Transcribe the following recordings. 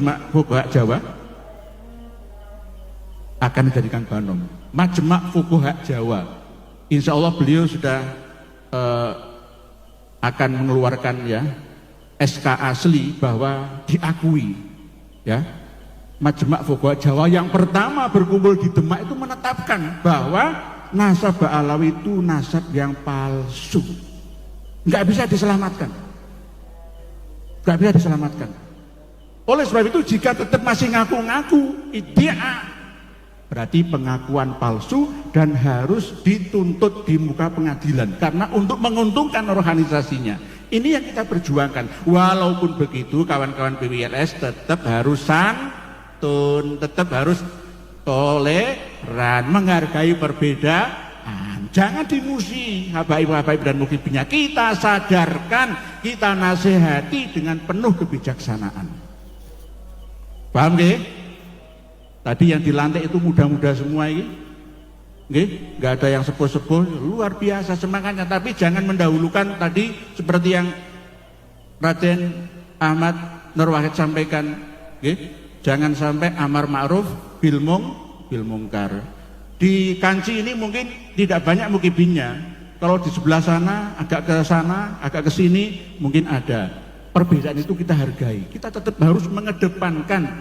Majma' Fuqaha Jawa akan dijadikan banom. Majma' Fuqaha Jawa, insya Allah beliau sudah akan mengeluarkan ya SK asli bahwa diakui ya. Majma' Fuqaha Jawa yang pertama berkumpul di Demak itu menetapkan bahwa nasab Ba'alawi itu nasab yang palsu, nggak bisa diselamatkan, nggak bisa diselamatkan. Oleh sebab itu jika tetap masih ngaku-ngaku iddia, berarti pengakuan palsu dan harus dituntut di muka pengadilan karena untuk menguntungkan organisasinya. Ini yang kita perjuangkan. Walaupun begitu kawan-kawan PWLS tetap harus santun, tetap harus toleran, menghargai perbedaan. Jangan dimusuhi habaib-habaib dan mukibnya. Kita sadarkan, kita nasihati dengan penuh kebijaksanaan. Paham nggih? Tadi yang dilantik itu muda-muda semua ini, nggih, nggak ada yang sepuh-sepuh, luar biasa semangatnya. Tapi jangan mendahulukan tadi seperti yang Raden Ahmad Nur Wahid sampaikan, nggih, jangan sampai amar ma'ruf bil mungkar. Di Kanci ini mungkin tidak banyak mukibinnya. Kalau di sebelah sana, agak ke sana, agak ke sini, mungkin ada. Perbedaan itu kita hargai. Kita tetap harus mengedepankan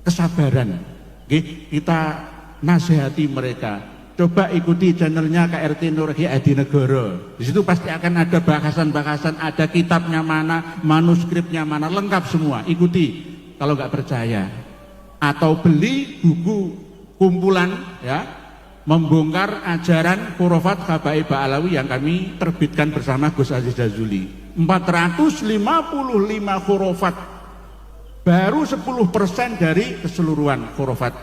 kesabaran. Kita nasihati mereka. Coba ikuti channelnya KRT Nur Kiai Adi Negoro. Di situ pasti akan ada bahasan-bahasan, ada kitabnya mana, manuskripnya mana, lengkap semua. Ikuti kalau nggak percaya. Atau beli buku kumpulan ya, membongkar ajaran khurafat Habaib Ba'alawi yang kami terbitkan bersama Gus Aziz Jazuli. 455 khurafat, baru 10% dari keseluruhan khurafat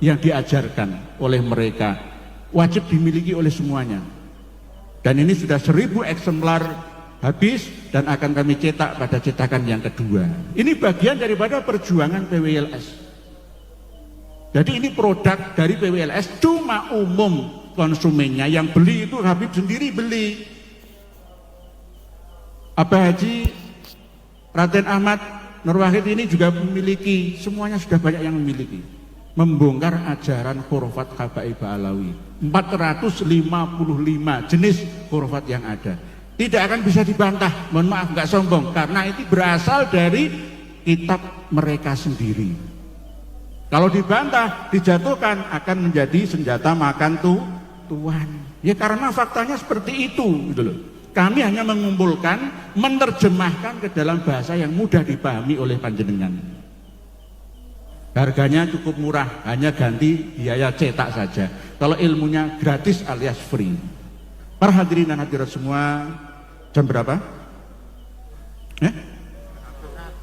yang diajarkan oleh mereka, wajib dimiliki oleh semuanya. Dan ini sudah 1000 eksemplar habis dan akan kami cetak pada cetakan yang kedua. Ini bagian daripada perjuangan PWLS. Jadi ini produk dari PWLS, cuma umum konsumennya yang beli itu Habib sendiri beli. Abah Haji Raden Ahmad Nur Wahid ini juga memiliki, semuanya sudah banyak yang memiliki. Membongkar ajaran khurafat Habaib Ba'alawi. 455 jenis khurafat yang ada. Tidak akan bisa dibantah, mohon maaf nggak sombong, karena itu berasal dari kitab mereka sendiri. Kalau dibantah, dijatuhkan akan menjadi senjata makan tuan. Ya karena faktanya seperti itu gitu loh. Kami hanya mengumpulkan, menerjemahkan ke dalam bahasa yang mudah dipahami oleh panjenengan. Harganya cukup murah, hanya ganti biaya cetak saja. Kalau ilmunya gratis alias free. Para hadirin dan hadirat semua, jam berapa?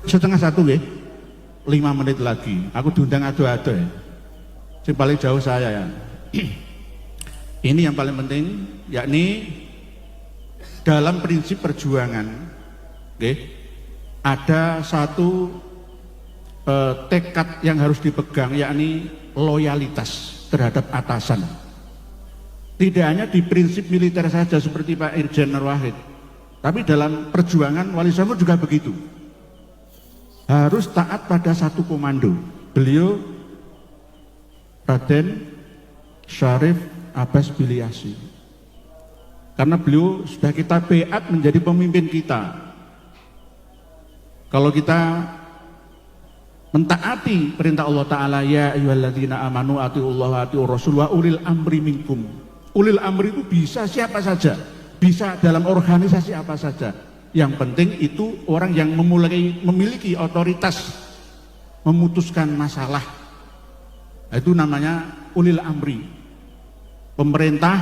12:30 ya? 5 menit lagi. Aku diundang ado-ado ya. Yang paling jauh saya ya. Ini yang paling penting, yakni dalam prinsip perjuangan, ada satu tekad yang harus dipegang, yakni loyalitas terhadap atasan. Tidak hanya di prinsip militer saja seperti Pak Irjen Nur Wahid, tapi dalam perjuangan Wali Songo juga begitu. Harus taat pada satu komando. Beliau Raden Syarif Abbas Biliasi. Karena beliau sudah kita beat menjadi pemimpin kita. Kalau kita mentaati perintah Allah Ta'ala, ya ayyuhalladzina amanu atiullaha wa atiur rasul wa ulil amri minkum. Ulil amri itu bisa siapa saja, bisa dalam organisasi apa saja. Yang penting itu orang yang memiliki otoritas memutuskan masalah. Itu namanya ulil amri. Pemerintah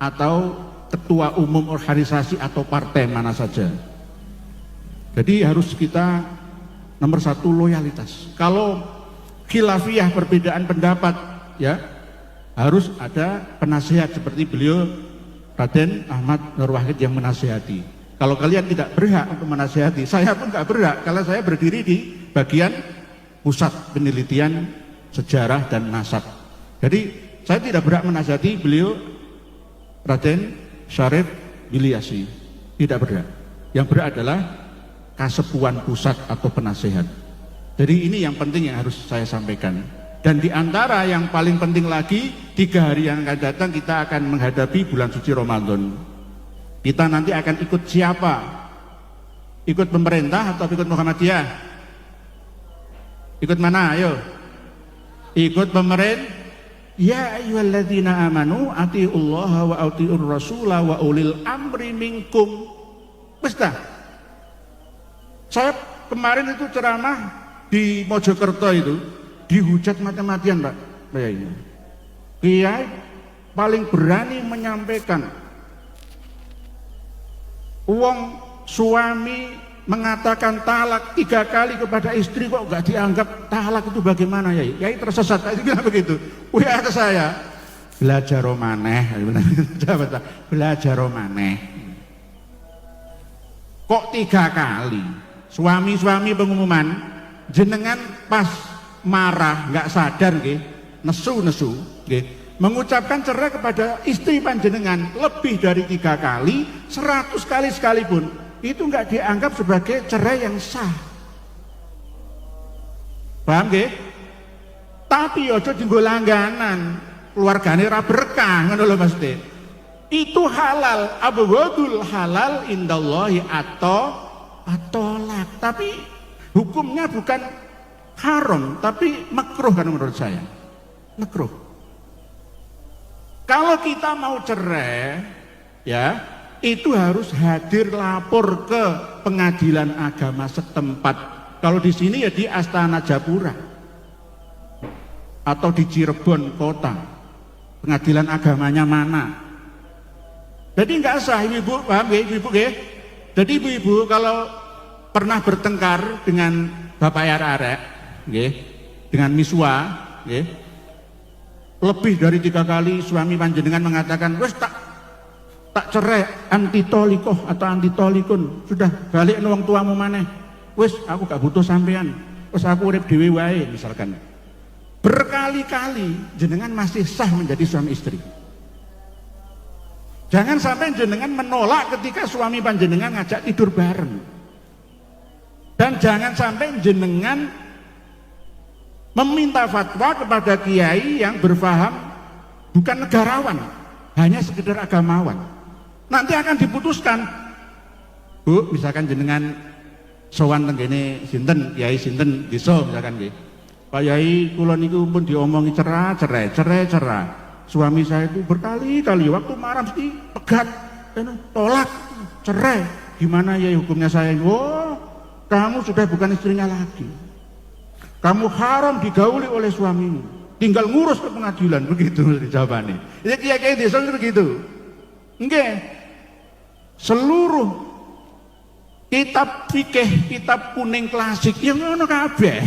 atau ketua umum organisasi atau partai mana saja. Jadi harus kita nomor satu loyalitas. Kalau khilafiyah perbedaan pendapat ya harus ada penasihat seperti beliau Raden Ahmad Nur Wahid yang menasihati. Kalau kalian tidak berhak untuk menasihati, saya pun nggak berhak kalau saya berdiri di bagian pusat penelitian sejarah dan nasab. Jadi saya tidak berhak menasihati beliau Raden Syarif Biliasi, tidak berhak. Yang berhak adalah Kasepuan Pusat atau penasehat. Jadi ini yang penting yang harus saya sampaikan. Dan di antara yang paling penting lagi, 3 hari yang akan datang kita akan menghadapi bulan suci Ramadan. Kita nanti akan ikut siapa? Ikut pemerintah atau ikut Muhammadiyah? Ikut mana? Ayo. Ikut pemerintah. Ya ayyuhalladzina amanu atiullaha wa atiur rasula wa ulil amri minkum. Pesta. Saya kemarin itu ceramah di Mojokerto itu dihujat mati-matian, Pak. Kiai paling berani menyampaikan uang suami mengatakan talak 3 kali kepada istri kok nggak dianggap talak, itu bagaimana ya? Kiai tersesat, itu bilang begitu. WA ke saya, belajar romaneh, belajar romaneh. Kok 3 kali? Suami-suami pengumuman, jenengan pas marah nggak sadar, nesu, mengucapkan cerai kepada istri panjenengan lebih dari 3 kali, 100 kali sekalipun, itu nggak dianggap sebagai cerai yang sah. Paham nggih? Tapi ojo dienggo langganan, keluargane ra berkah, ngono lho maksudnya. Itu halal, abghadul halal indallahi atau tolak. Tapi hukumnya bukan haram, tapi makruh kan menurut saya. Makruh. Kalau kita mau cerai, ya, itu harus hadir lapor ke pengadilan agama setempat. Kalau di sini ya di Astana Japura atau di Cirebon kota, pengadilan agamanya mana. Jadi nggak sah, ibu-ibu, paham ya, ibu-ibu ya? Jadi ibu-ibu kalau pernah bertengkar dengan bapak arek, dengan miswa, lebih dari 3 kali suami panjenengan mengatakan, wes tak cerai, anti tolikoh atau anti tolikun, sudah balik wong tuamu maneh, wes aku gak butuh sampean, wes aku urip dhewe wae misalkan. Berkali-kali jenengan masih sah menjadi suami istri. Jangan sampai jenengan menolak ketika suami panjenengan ngajak tidur bareng. Dan jangan sampai jenengan meminta fatwa kepada kiai yang berfaham bukan negarawan, hanya sekedar agamawan. Nanti akan diputuskan, Bu, misalkan jenengan sowan tenggene sinten, kiai sinten desa misalkan nggih. Pak Yai, kula niku pun diomongi cerai. Suami saya itu berkali-kali waktu marah mesti pegat, tolak, cerai. Gimana ya hukumnya saya? Oh, kamu sudah bukan istrinya lagi. Kamu haram digauli oleh suamimu. Tinggal ngurus ke pengadilan, begitu jawabannya. Ya kiai-kiai desa itu begitu. Nggih. Seluruh kitab fikih, kitab kuning klasik yang ngono kabeh.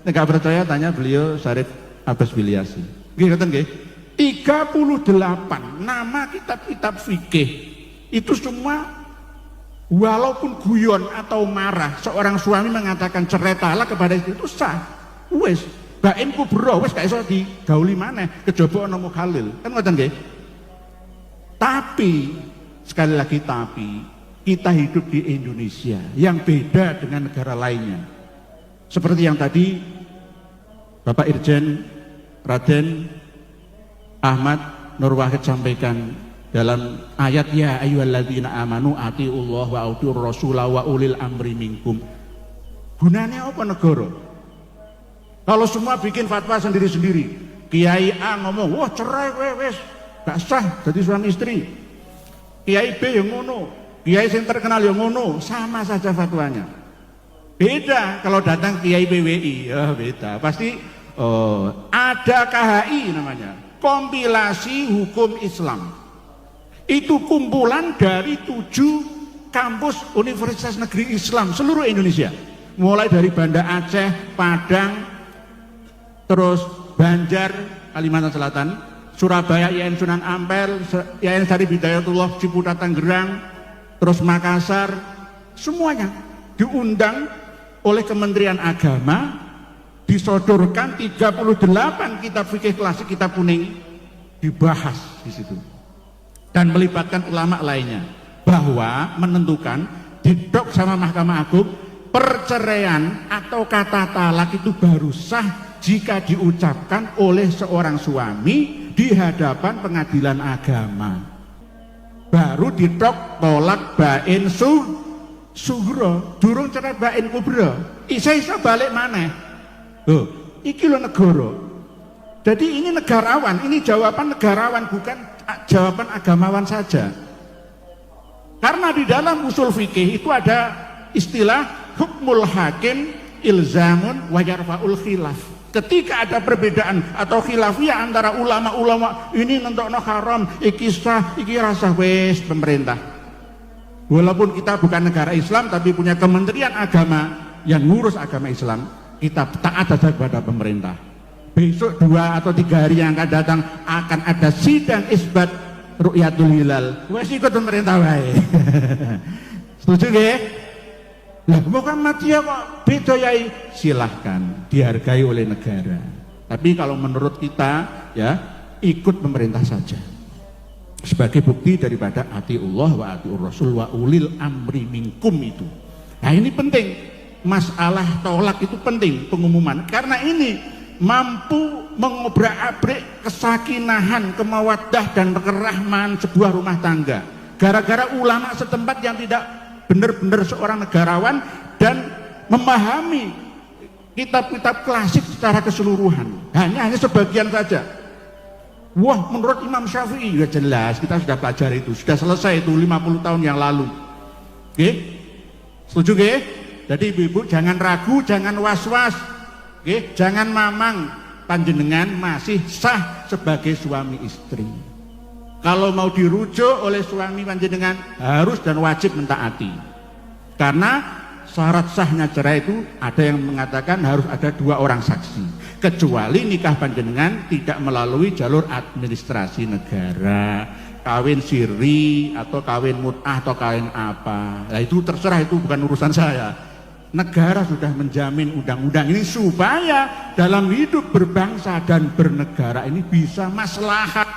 Nek gak percaya tanya beliau Syarif Abbas Bilyasi. Nggih ngoten nggih. 38 nama kitab-kitab fikih itu semua walaupun guyon atau marah seorang suami mengatakan cerai talak kepada istri itu sah. Wes, bain kubro wes gak iso digauli maneh, kejaba ana mukhalil. Kan ngoten nggih. Tapi sekali lagi tapi kita hidup di Indonesia yang beda dengan negara lainnya. Seperti yang tadi Bapak Irjen Raden Ahmad Nur Wahid sampaikan dalam ayat ya ayyuhalladzina amanu atiullah wa atiur rasula wa ulil amri minkum. Gunanya apa negara? Kalau semua bikin fatwa sendiri-sendiri, Kiai A ngomong, wah cerai wes, gak sah jadi suami istri. Kiai B yang ngono, Kiai yang terkenal yang ngono, sama saja fatwanya. Beda kalau datang Kiai PWI, ya beda. Pasti ada KHI namanya, kompilasi hukum Islam. Itu kumpulan dari 7 kampus Universitas Negeri Islam seluruh Indonesia. Mulai dari Banda Aceh, Padang, terus Banjar, Kalimantan Selatan, Surabaya, IAIN Sunan Ampel, IAIN Syarif Hidayatullah, Ciputat Tangerang, terus Makassar, semuanya diundang oleh Kementerian Agama, disodorkan 38 kitab fikih klasik, kitab kuning, dibahas di situ. Dan melibatkan ulama lainnya, bahwa menentukan didok sama Mahkamah Agung, perceraian atau kata talak itu baru sah jika diucapkan oleh seorang suami di hadapan pengadilan agama. Baru ditok tolak bain sughra, durung cerai bain kubra. Isa balik maneh. Loh, iki lho negara. Jadi ini negarawan, ini jawaban negarawan, bukan jawaban agamawan saja. Karena di dalam usul fikih itu ada istilah hukmul hakim ilzamun wa yarfa'ul khilaf. Ketika ada perbedaan atau khilafiyah antara ulama-ulama, ini nentokno haram, iki sah, iki rasa, wis pemerintah. Walaupun kita bukan negara Islam tapi punya kementerian agama yang ngurus agama Islam, kita taat saja kepada pemerintah. Besok 2 atau 3 hari yang akan datang akan ada sidang isbat ru'yatul hilal. Wes ikut pemerintah wae. Setuju nggih? Lah Muhammadiyah kok beda yai? Silahkan, dihargai oleh negara. Tapi kalau menurut kita ya ikut pemerintah saja. Sebagai bukti daripada atiullah wa atiur rasul wa ulil amri minkum itu. Nah ini penting, masalah tolak itu penting pengumuman, karena ini mampu mengobrak-abrik kesakinahan, kemawaddah dan kerahman sebuah rumah tangga. Gara-gara ulama setempat yang tidak benar-benar seorang negarawan dan memahami kitab-kitab klasik secara keseluruhan, hanya sebagian saja. Wah, menurut Imam Syafi'i ya jelas, kita sudah pelajari itu, sudah selesai itu 50 tahun yang lalu. Oke? Setuju nggih? Jadi ibu-ibu jangan ragu, jangan was-was. Oke? Jangan mamang, panjenengan masih sah sebagai suami istri. Kalau mau dirujuk oleh suami panjenengan harus dan wajib mentaati. Karena syarat sahnya cerai itu ada yang mengatakan harus ada 2 orang saksi. Kecuali nikah panjenengan tidak melalui jalur administrasi negara, kawin siri atau kawin mut'ah atau kawin apa. Nah itu terserah, itu bukan urusan saya. Negara sudah menjamin undang-undang ini supaya dalam hidup berbangsa dan bernegara ini bisa maslahat